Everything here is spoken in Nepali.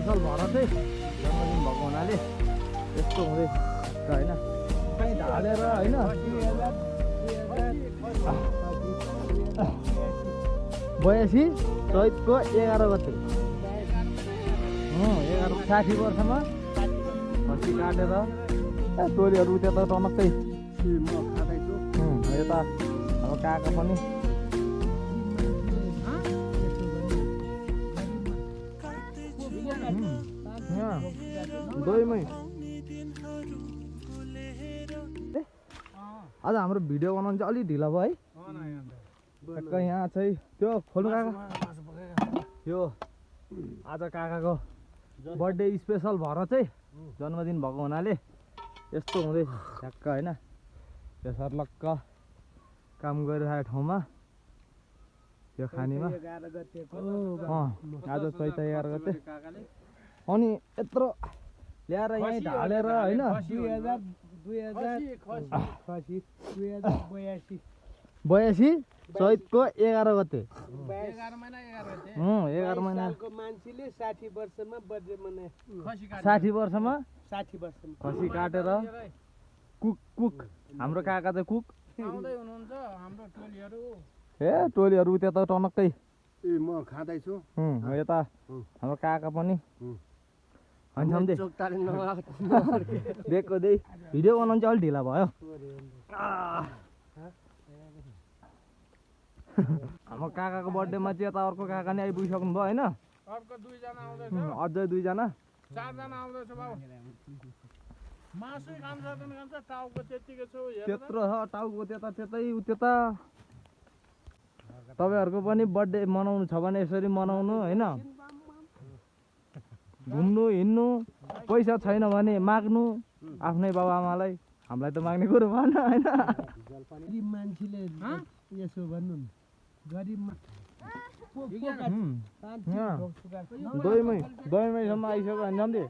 स्पेसल भएर चाहिँ जन्मदिन भएको हुनाले यस्तो हुँदैछ होइन कहीँ ढालेर होइन 82 चैतको 11 गते 60 वर्षमा खसी काटेर टोलीहरू त्यता टनक्कै यता अब काका पनि दोइमै आज हाम्रो भिडियो बनाउनु चाहिँ अलिक ढिलो भयो है ठ्याक्कै यहाँ चाहिँ त्यो खोल्नु काका यो आज काकाको बर्थडे स्पेसल भएर चाहिँ जन्मदिन भएको हुनाले यस्तो हुँदैछ ठ्याक्क होइन यो सर्लक्क काम गरिरहेको ठाउँमा यो खानीमा आज चैत 11 गते अनि यत्रो ल्याएर यहीँ ढालेर होइन 82 चैतको 11 गते 11 महिना 60 वर्षमा बर्थडे मनाए 60 वर्षमा खसी काटेर कुक हाम्रो काका चाहिँ कुक आउँदै हुनुहुन्छ हाम्रो टोलीहरू ए टोलीहरू त्यता टनक्कै ए म खाँदैछु यता हाम्रो काका पनि दिएको दे भिडियो बनाउनु चाहिँ अलिक ढिला भयो हाम्रो काकाको बर्थडेमा चाहिँ यता अर्को काका नि आइपुगिसक्नु भयो होइन अर्को 2 जना आउँदैछ अझै 2 जना 4 जना आउँदैछ बाबु मासु खान्छ टाउको त्यतिकै छ त्यत्रो छ टाउको त्यतै त्यता तपाईँहरूको पनि बर्थडे मनाउनु छ भने यसरी मनाउनु होइन घुम्नु हिँड्नु पैसा छैन भने माग्नु आफ्नै बाबुआमालाई हामीलाई त माग्ने कुरो भएन होइन गरिब मान्छेले यसो भन्नु दहीमै सम्म आइसक्यो भने झन्डै